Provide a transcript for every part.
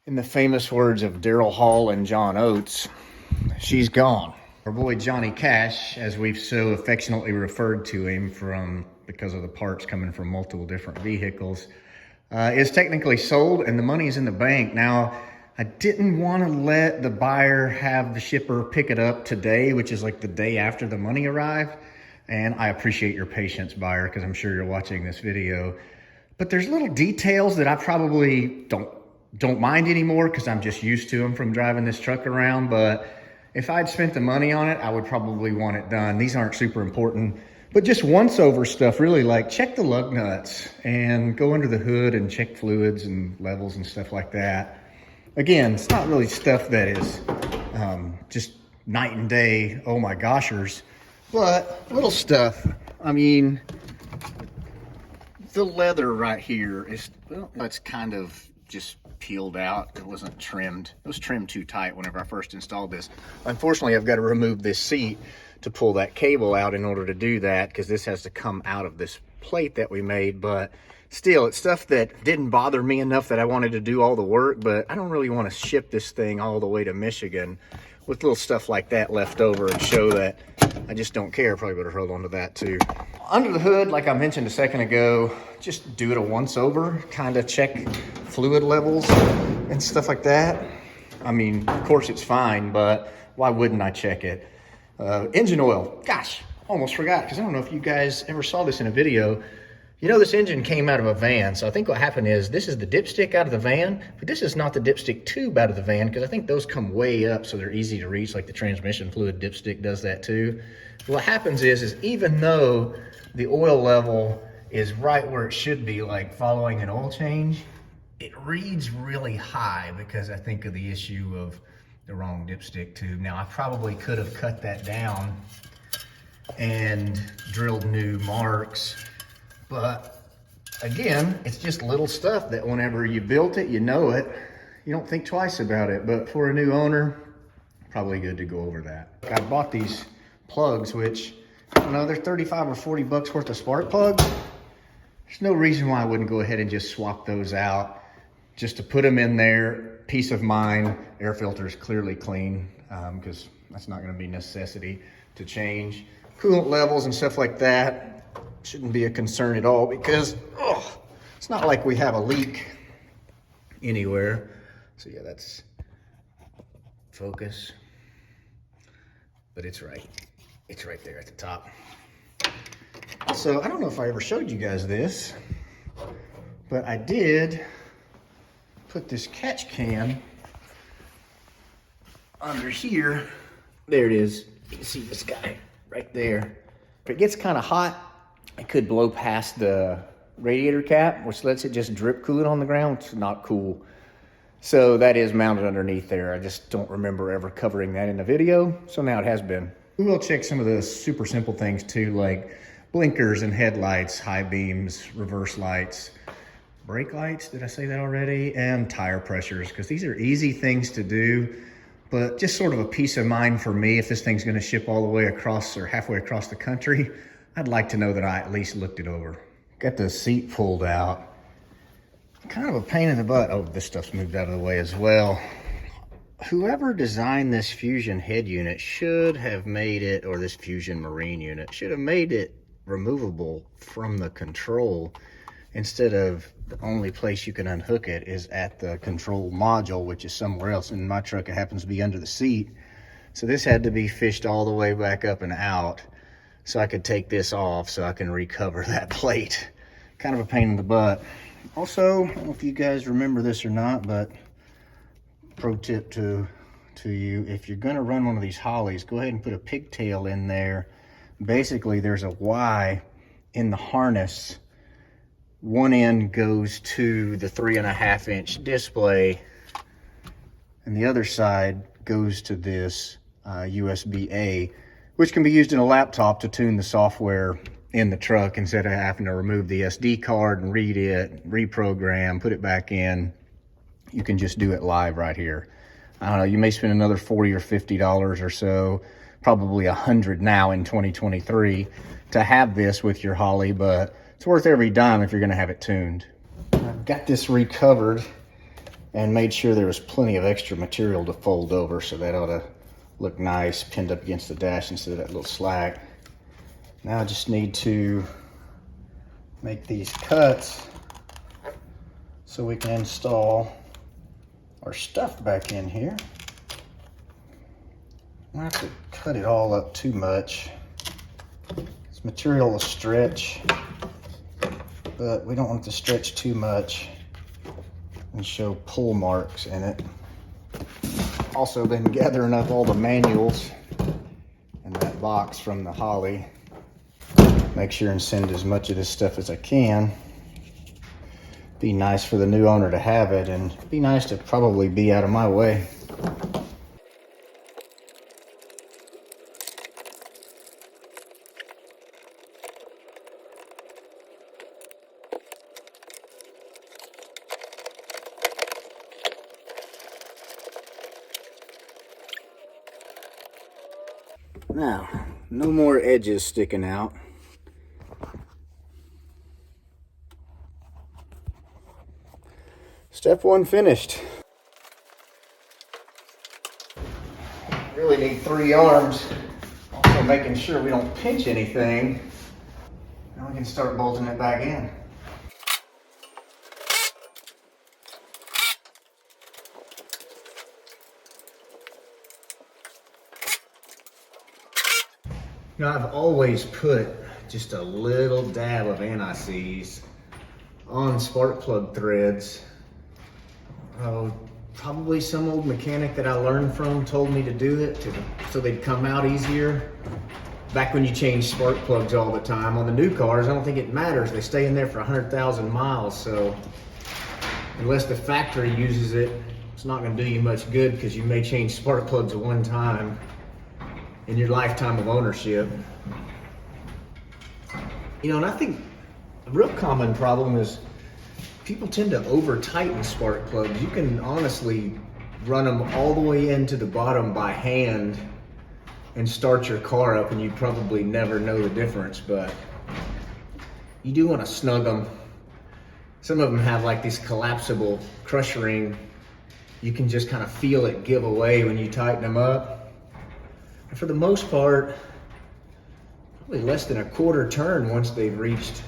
In the famous words of Daryl Hall and John Oates, she's gone. Our boy Johnny Cash, as we've so affectionately referred to him because of the parts coming from multiple different vehicles, is technically sold and the money is in the bank. Now, I didn't want to let the buyer have the shipper pick it up today, which is like the day after the money arrived. And I appreciate your patience, buyer, because I'm sure you're watching this video. But there's little details that I probably don't mind anymore because I'm just used to them from driving this truck around. But if I'd spent the money on it, I would probably want it done. These aren't super important, but just once over stuff, really, like check the lug nuts and go under the hood and check fluids and levels and stuff like that. Again, it's not really stuff that is just night and day, oh my goshers, but little stuff. I mean, the leather right here is, well, it's kind of just peeled out. It wasn't trimmed. It was trimmed too tight whenever I first installed this. Unfortunately, I've got to remove this seat to pull that cable out in order to do that, because this has to come out of this plate that we made. But still, it's stuff that didn't bother me enough that I wanted to do all the work, but I don't really want to ship this thing all the way to Michigan with little stuff like that left over and show that I just don't care. Probably better hold on to that too. Under the hood, like I mentioned a second ago, just do it a once over, kind of check fluid levels and stuff like that. I mean, of course it's fine, but why wouldn't I check it? Engine oil, gosh, almost forgot, because I don't know if you guys ever saw this in a video. You know, this engine came out of a van, so I think what happened is this is the dipstick out of the van, but this is not the dipstick tube out of the van, because I think those come way up so they're easy to reach, like the transmission fluid dipstick does that too. What happens is even though the oil level is right where it should be, like following an oil change, it reads really high because I think of the issue of the wrong dipstick tube. Now, I probably could have cut that down and drilled new marks, but again, it's just little stuff that whenever you built it, you know it, you don't think twice about it. But for a new owner, probably good to go over that. I bought these plugs, which, I don't know, they're 35 or 40 bucks worth of spark plugs. There's no reason why I wouldn't go ahead and just swap those out, just to put them in there, peace of mind. Air filter is clearly clean, because that's not gonna be a necessity to change. Coolant levels and stuff like that shouldn't be a concern at all, because it's not like we have a leak anywhere. So yeah, that's focus, but it's right there at the top. So I don't know if I ever showed you guys this, but I did put this catch can under here. There it is. You can see this guy right there. If it gets kind of hot, it could blow past the radiator cap, which lets it just drip coolant on the ground. It's not cool. So that is mounted underneath there. I just don't remember ever covering that in the video, so now it has been. We will check some of the super simple things too, like blinkers and headlights, high beams, reverse lights, brake lights, did I say that already? And tire pressures, because these are easy things to do, but just sort of a peace of mind for me. If this thing's gonna ship all the way across or halfway across the country, I'd like to know that I at least looked it over. Got the seat pulled out. Kind of a pain in the butt. Oh, this stuff's moved out of the way as well. Whoever designed this Fusion head unit should have made it, or this Fusion Marine unit, should have made it removable from the control, instead of the only place you can unhook it is at the control module, which is somewhere else. In my truck, it happens to be under the seat. So this had to be fished all the way back up and out so I could take this off so I can recover that plate. Kind of a pain in the butt. Also, I don't know if you guys remember this or not, but pro tip to you, if you're gonna run one of these Holleys, go ahead and put a pigtail in there. Basically, there's a Y in the harness. One end goes to the 3.5-inch display, and the other side goes to this USB-A, which can be used in a laptop to tune the software in the truck instead of having to remove the SD card and read it, reprogram, put it back in. You can just do it live right here. I don't know, you may spend another $40 or $50 or so, probably $100 now in 2023 to have this with your Holley, but it's worth every dime if you're gonna have it tuned. I've got this recovered and made sure there was plenty of extra material to fold over, so that ought to look nice pinned up against the dash instead of that little slack. Now I just need to make these cuts so we can install our stuff back in here. I don't have to cut it all up too much. This material will stretch, but we don't want it to stretch too much and show pull marks in it. Also been gathering up all the manuals in that box from the Holley. Make sure and send as much of this stuff as I can. Be nice for the new owner to have it, and be nice to probably be out of my way. Now, no more edges sticking out. Step one finished. Really need 3 arms. Also making sure we don't pinch anything. Now we can start bolting it back in. You know, I've always put just a little dab of anti-seize on spark plug threads. Probably some old mechanic that I learned from told me to do it so they'd come out easier. Back when you change spark plugs all the time. On the new cars, I don't think it matters. They stay in there for 100,000 miles, so unless the factory uses it, it's not going to do you much good, because you may change spark plugs one time in your lifetime of ownership. You know, and I think a real common problem is people tend to over tighten spark plugs. You can honestly run them all the way into the bottom by hand and start your car up, and you probably never know the difference, but you do want to snug them. Some of them have like this collapsible crush ring. You can just kind of feel it give away when you tighten them up. And for the most part, probably less than a quarter turn once they've reached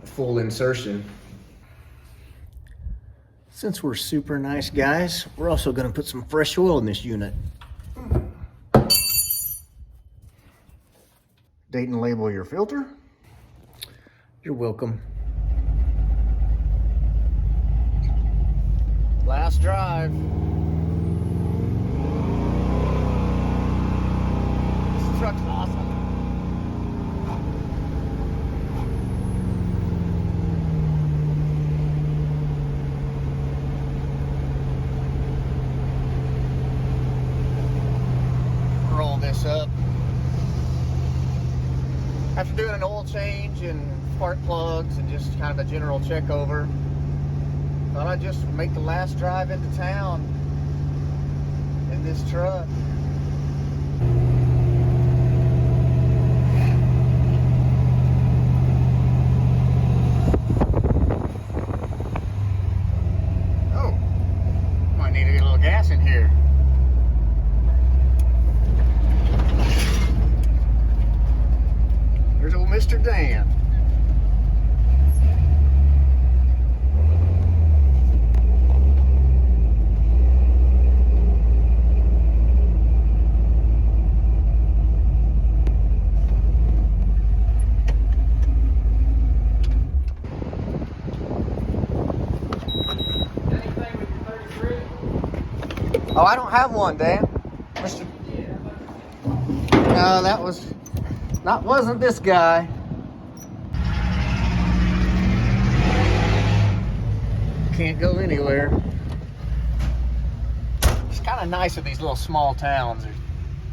full insertion. Since we're super nice guys, we're also going to put some fresh oil in this unit. Date and label your filter. You're welcome. Last drive. This truck's awesome. Roll this up. After doing an oil change and spark plugs and just kind of a general check over, thought I'd just make the last drive into town in this truck. Oh, might need to get a little gas in here. There's old Mr. Dan. Oh, I don't have one, Dan. Mr. No, wasn't this guy. Can't go anywhere. It's kind of nice of these little small towns. There's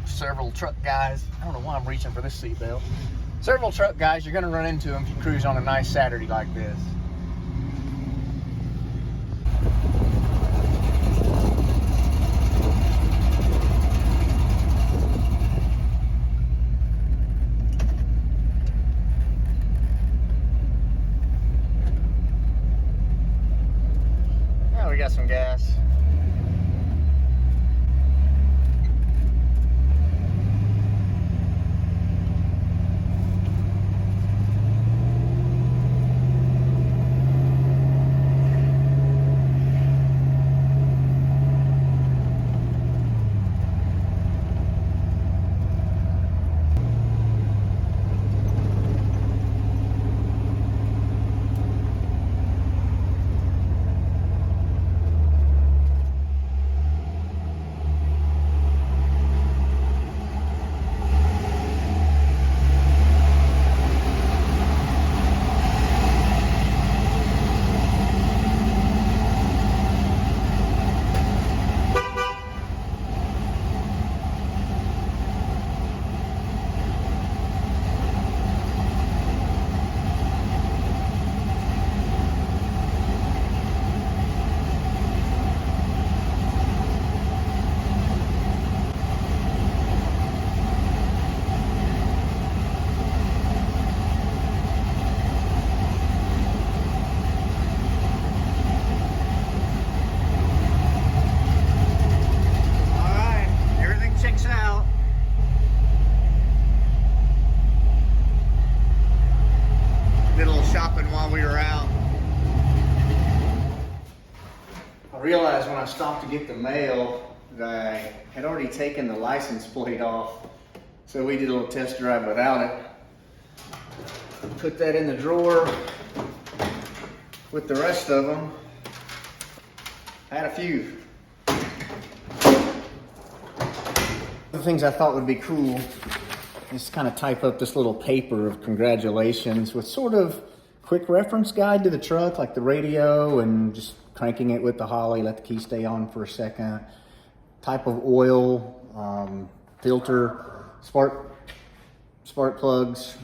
several truck guys. I don't know why I'm reaching for this seatbelt. Several truck guys, you're gonna run into them if you cruise on a nice Saturday like this. got some gas. Realized when I stopped to get the mail that I had already taken the license plate off, so we did a little test drive without it. Put that in the drawer with the rest of them. I had a few. The things I thought would be cool is kind of type up this little paper of congratulations with sort of quick reference guide to the truck, like the radio and just cranking it with the Holley, let the key stay on for a second, type of oil, filter, spark plugs,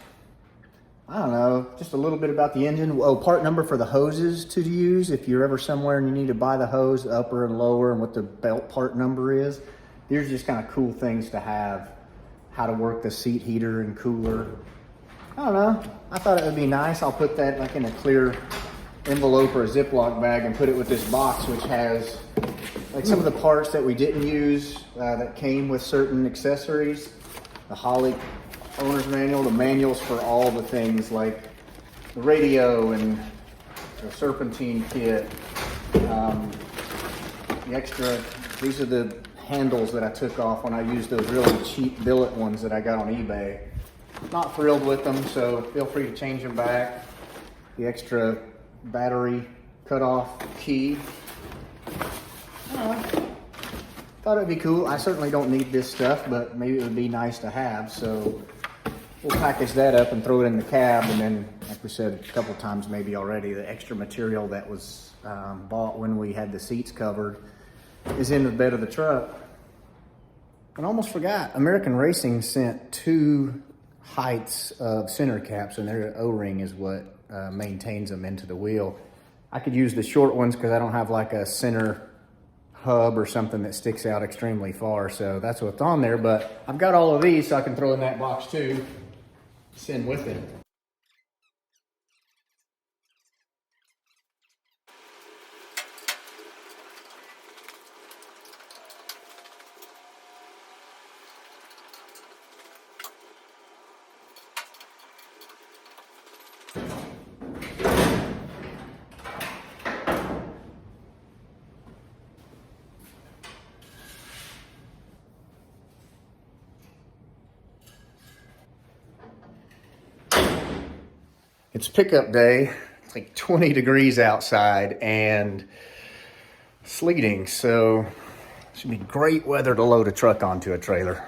I don't know, just a little bit about the engine. Oh, part number for the hoses to use if you're ever somewhere and you need to buy the hose, upper and lower, and what the belt part number is. These are just kind of cool things to have, how to work the seat heater and cooler. I don't know, I thought it would be nice. I'll put that like in a clear envelope or a Ziploc bag and put it with this box, which has like some of the parts that we didn't use that came with certain accessories. The Holley owner's manual, the manuals for all the things like the radio and the serpentine kit. The extra, these are the handles that I took off when I used those really cheap billet ones that I got on eBay. Not thrilled with them, so feel free to change them back. The extra battery cutoff key. Thought it'd be cool. I certainly don't need this stuff, but maybe it would be nice to have. So we'll package that up and throw it in the cab. And then, like we said a couple times maybe already, the extra material that was bought when we had the seats covered is in the bed of the truck. And I almost forgot, American Racing sent 2 heights of center caps, and their O-ring is what maintains them into the wheel. I could use the short ones because I don't have like a center hub or something that sticks out extremely far, so that's what's on there. But I've got all of these, so I can throw in that box too, send with it. It's pickup day. It's like 20 degrees outside and sleeting, so it should be great weather to load a truck onto a trailer.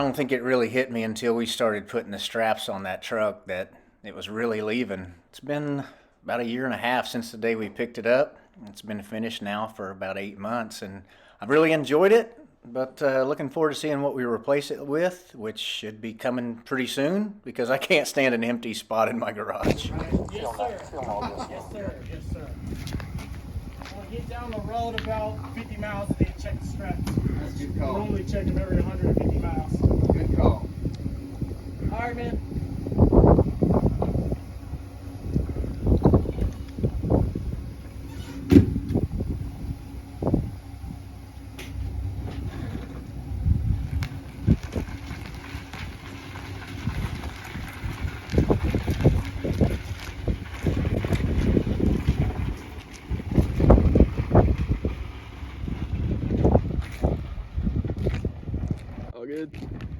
don't think it really hit me until we started putting the straps on that truck that it was really leaving. It's been about a year and a half since the day we picked it up. It's been finished now for about 8 months, and I've really enjoyed it, but looking forward to seeing what we replace it with, which should be coming pretty soon because I can't stand an empty spot in my garage. Yes, sir. Yes, sir. Yes, sir. We'll get down the road about 50 miles a day, check the straps. That's a good We call. normally check them every 150 miles. Good call. All right, man. All good.